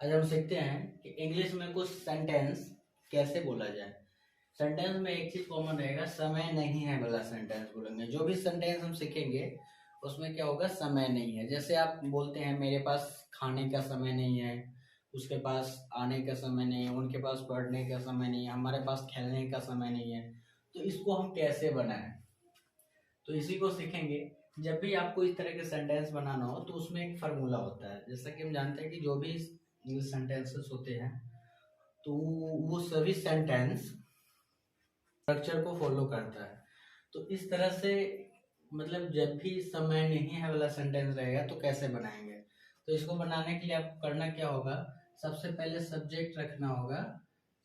आज हम सीखते हैं कि इंग्लिश में कुछ सेंटेंस कैसे बोला जाए। सेंटेंस में एक चीज कॉमन रहेगा, समय नहीं है वाला सेंटेंस बोलेंगे। जो भी सेंटेंस हम सीखेंगे उसमें क्या होगा, समय नहीं है। जैसे आप बोलते हैं मेरे पास खाने का समय नहीं है, उसके पास आने का समय नहीं है, उनके पास पढ़ने का समय नहीं है, हमारे पास खेलने का समय नहीं है। तो इसको हम कैसे बनाएं, तो इसी को सीखेंगे। जब भी आपको इस तरह के सेंटेंस बनाना हो तो उसमें एक फार्मूला होता है। जैसा कि हम जानते हैं कि जो भी इंग्लिश सेंटेंसेस होते हैं तो वो सभी सेंटेंस स्ट्रक्चर को फॉलो करता है। तो इस तरह से मतलब जब भी समय नहीं है वाला सेंटेंस रहेगा तो कैसे बनाएंगे। तो इसको बनाने के लिए आपको करना क्या होगा, सबसे पहले सब्जेक्ट रखना होगा।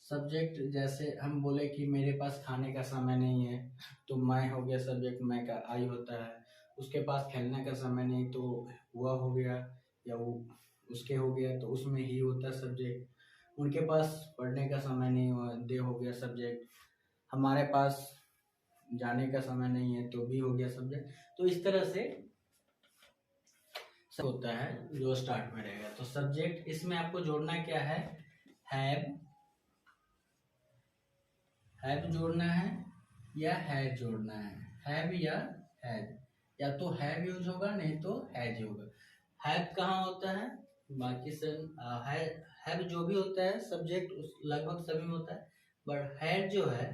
सब्जेक्ट जैसे हम बोले कि मेरे पास खाने का समय नहीं है तो मैं हो गया सब्जेक्ट, मैं का आई होता है। उसके पास खेलने का समय नहीं तो वह हो गया, या वो उसके हो गया तो उसमें ही होता है सब्जेक्ट। उनके पास पढ़ने का समय नहीं हुआ, दे हो गया सब्जेक्ट। हमारे पास जाने का समय नहीं है तो भी हो गया सब्जेक्ट। तो इस तरह से होता है जो स्टार्ट में रहेगा। तो सब्जेक्ट इसमें आपको जोड़ना क्या है, हैव जोड़ना है या हैज जोड़ना है। हैव या हैज, या तो हैव यूज होगा नहीं तो हैज होगा। हैव कहाँ होता है, बाकी से हैव जो भी होता है सब्जेक्ट लगभग सभी में होता है, बट हैज जो है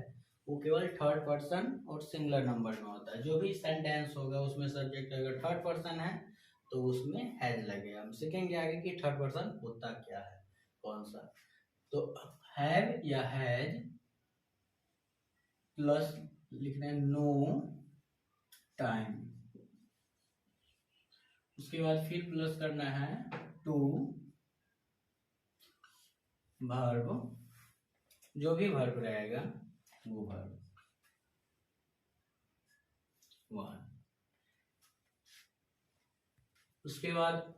वो केवल थर्ड पर्सन और सिंगुलर नंबर में होता है। जो भी सेंटेंस होगा उसमें सब्जेक्ट अगर थर्ड पर्सन है तो उसमें हैज लगेगा। हम सीखेंगे आगे कि थर्ड पर्सन होता क्या है, कौन सा। तो हैव या हैज प्लस लिखना है नो टाइम, उसके बाद फिर प्लस करना है टू वर्ब, जो भी वर्ब रहेगा वो वर्ब वन। उसके बाद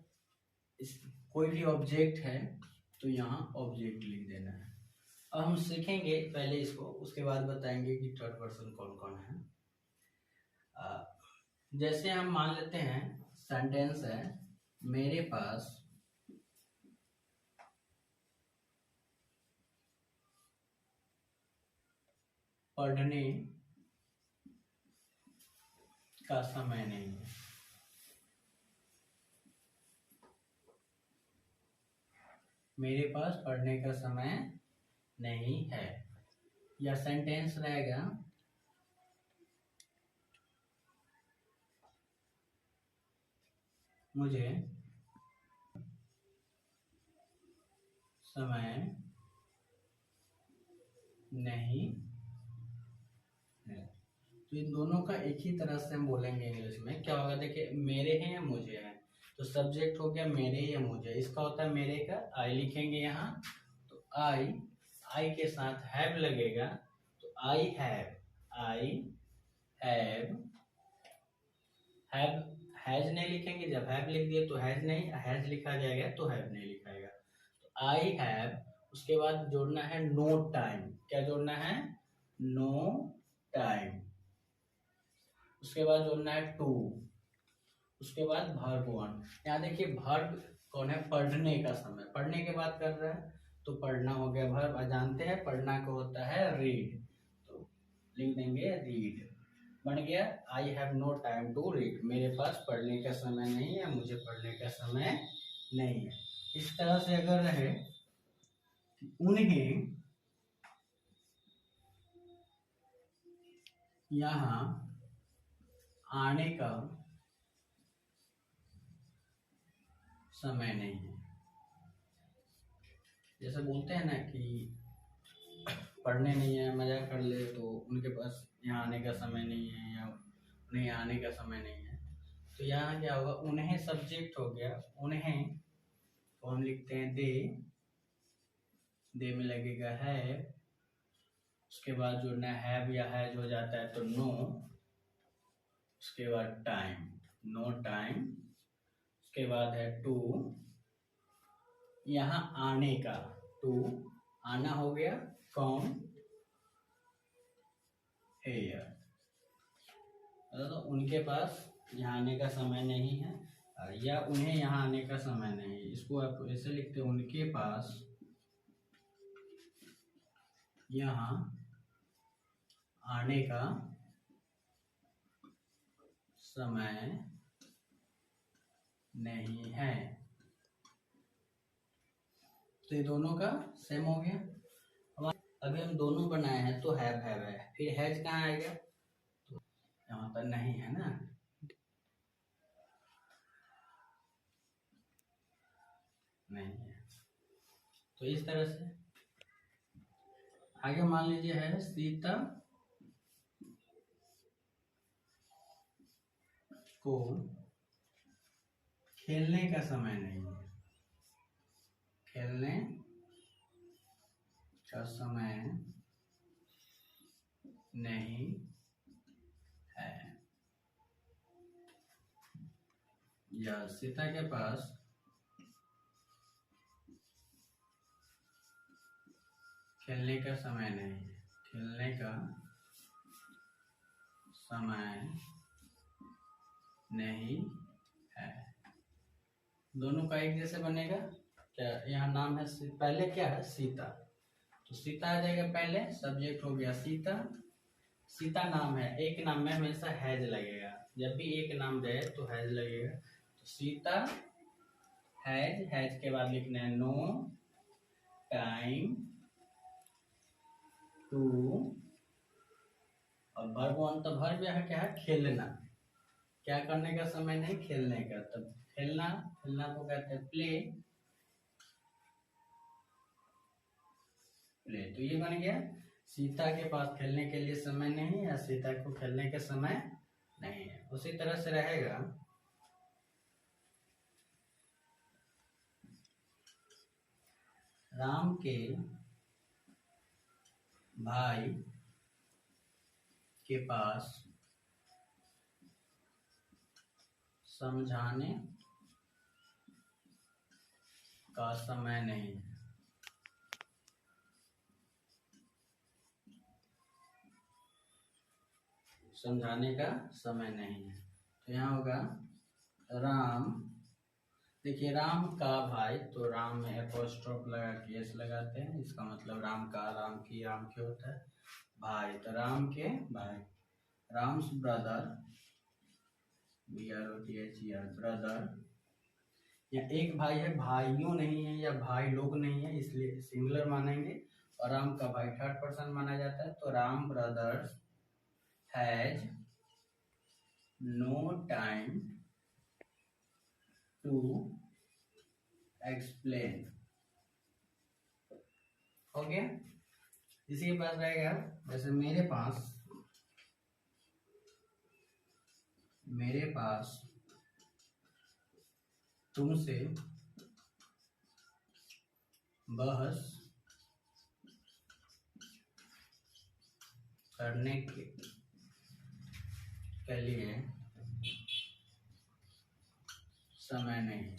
कोई भी ऑब्जेक्ट है तो यहाँ ऑब्जेक्ट लिख देना है। अब हम सीखेंगे पहले इसको, उसके बाद बताएंगे कि थर्ड पर्सन कौन कौन है। जैसे हम मान लेते हैं सेंटेंस है मेरे पास पढ़ने का समय नहीं है। मेरे पास पढ़ने का समय नहीं है, या सेंटेंस रहेगा मुझे समय नहीं है। तो इन दोनों का एक ही तरह से हम बोलेंगे इंग्लिश में। क्या होगा, देखिए मेरे हैं या मुझे है, तो सब्जेक्ट हो गया मेरे या मुझे। इसका होता है मेरे का आई लिखेंगे यहाँ, तो आई के साथ हैव लगेगा तो आई हैव हैज नहीं लिखेंगे। जब हैव लिख दिए तो हैज नहीं, हैज लिखा जाएगा तो हैव नहीं लिखाएगा। तो आई हैव, उसके बाद जोड़ना है नो टाइम। क्या जोड़ना है, नो टाइम। उसके बाद जोड़ना है टू, उसके बाद वर्ब वन। यहाँ देखिए वर्ब कौन है, पढ़ने का समय, पढ़ने के बाद कर रहा है तो पढ़ना हो गया वर्ब। जानते हैं पढ़ना को होता है रीड, तो लिख देंगे रीड, बन गया I have no time to read. मेरे पास पढ़ने का समय नहीं है, मुझे पढ़ने का समय नहीं है। इस तरह से अगर रहे उन्हें यहाँ आने का समय नहीं है। जैसे बोलते हैं ना कि पढ़ने नहीं है, मजाक कर ले, तो उनके पास यहाँ आने का समय नहीं है या उन्हें यहाँ आने का समय नहीं है। तो यहाँ क्या होगा, उन्हें सब्जेक्ट हो गया, उन्हें तो हम लिखते हैं दे में लगेगा है, उसके बाद जोड़ना हैव या हैज हो जाता है तो नो, उसके बाद टाइम, नो टाइम, उसके बाद है टू, यहाँ आने का टू, आना हो गया कम हेयर, तो उनके पास यहाँ आने का समय नहीं है या उन्हें यहाँ आने का समय नहीं है। इसको इसको आप ऐसे लिखते हैं, उनके पास यहाँ आने का समय नहीं है। तो ये दोनों का सेम हो गया। अब अभी हम दोनों बनाए हैं तो हैव है, फिर हैज कहाँ आएगा? तो यहाँ पर नहीं है ना, नहीं है। तो इस तरह से आगे मान लीजिए है सीता को खेलने का समय नहीं है, खेलने का समय नहीं है, या सीता के पास खेलने का समय नहीं है, खेलने का समय नहीं है। दोनों का एक जैसे बनेगा क्या? यहाँ नाम है पहले क्या है? सीता, तो सीता आ जाएगा पहले, सब्जेक्ट हो गया सीता। सीता नाम है, एक नाम में हमेशा हैज लगेगा, जब भी एक नाम रहे तो हैज लगेगा। तो सीता हैज, हैज के बाद लिखना है नो टाइम टू, और वर्ब वन, तो वर्ब यहाँ क्या है? खेलना। क्या करने का समय नहीं? खेलने का। तब खेलना, खेलना को कहते हैं प्ले, प्ले। तो ये बन गया सीता के पास खेलने के लिए समय नहीं, या सीता को खेलने के समय नहीं है। उसी तरह से रहेगा राम के भाई के पास समझाने का समय नहीं है, समझाने का समय नहीं है। तो यहाँ होगा राम, देखिए राम का भाई, तो राम में एपोस्ट्रोफ लगा के एस लगाते हैं, इसका मतलब राम का, राम की, राम के होता है भाई, तो राम के भाई, राम्स ब्रदर, BROTHER ब्रदर, या एक भाई है, भाइयों नहीं है या भाई लोग नहीं है, इसलिए सिंगुलर मानेंगे। और राम का भाई थर्ड पर्सन माना जाता है, तो Ram brothers has no time to explain. हो गया। इसी के पास रहेगा जैसे मेरे पास तुमसे बहस करने के लिए समय नहीं है,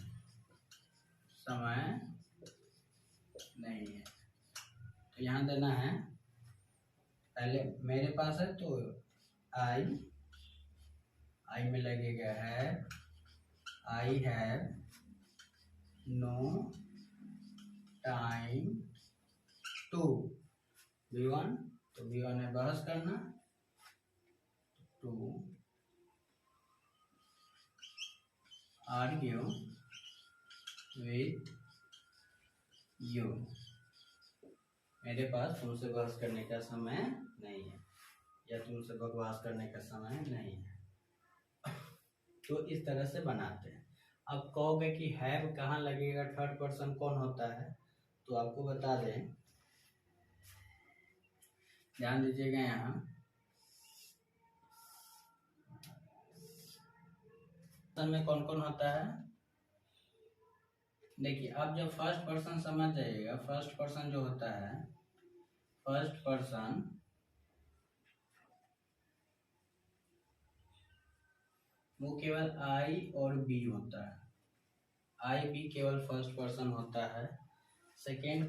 समय नहीं है। तो यहाँ देना है, पहले मेरे पास है तो आई में लगेगा है, I have no time to V1, तो V1 है बहस करना, टू आर्ग्यू विथ यू, मेरे पास तुमसे बहस करने का समय नहीं है, या तुमसे बकवास करने का समय नहीं है। तो इस तरह से बनाते हैं। अब कहोगे कि हैव कहाँ लगेगा, थर्ड पर्सन कौन होता है? तो आपको बता दें, ध्यान दीजिएगा यहाँ में कौन कौन होता है। देखिए अब जब फर्स्ट पर्सन समझ जाइएगा, फर्स्ट पर्सन जो होता है, फर्स्ट पर्सन वो केवल आई और बी होता है, आई बी केवल फर्स्ट पर्सन होता है। सेकेंड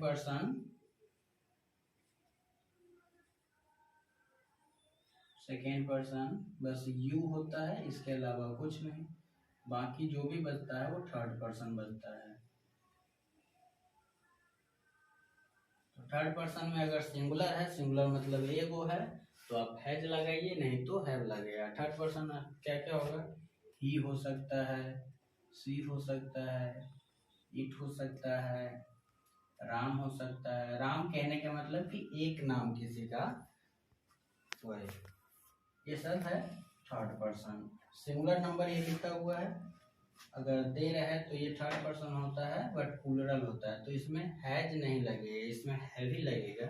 पर्सन बस यू होता है, इसके अलावा कुछ नहीं। बाकी जो भी बचता है वो थर्ड पर्सन बचता है। थर्ड पर्सन में अगर सिंगुलर है, सिंगुलर मतलब एगो है, तो आप हैज लगाइए, नहीं तो हैव लगेगा। थर्ड पर्सन क्या क्या होगा, ही हो सकता है, सी हो सकता है, इट हो सकता है, राम हो सकता है। राम कहने का मतलब कि एक नाम किसी का, वही, ये सब है थर्ड पर्सन। सिंगुलर नंबर ये लिखा हुआ है, अगर दे रहा है तो ये थर्ड पर्सन होता है बट प्लूरल होता है, तो इसमें हैज नहीं लगेगा, इसमें हैव ही लगेगा।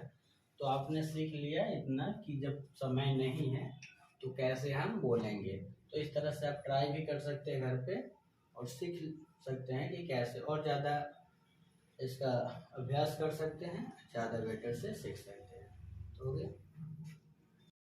तो आपने सीख लिया इतना कि जब समय नहीं है तो कैसे हम बोलेंगे। तो इस तरह से आप ट्राई भी कर सकते हैं घर पे और सीख सकते हैं कि कैसे, और ज़्यादा इसका अभ्यास कर सकते हैं, ज़्यादा बेटर से सीख सकते हैं। तो हो गया।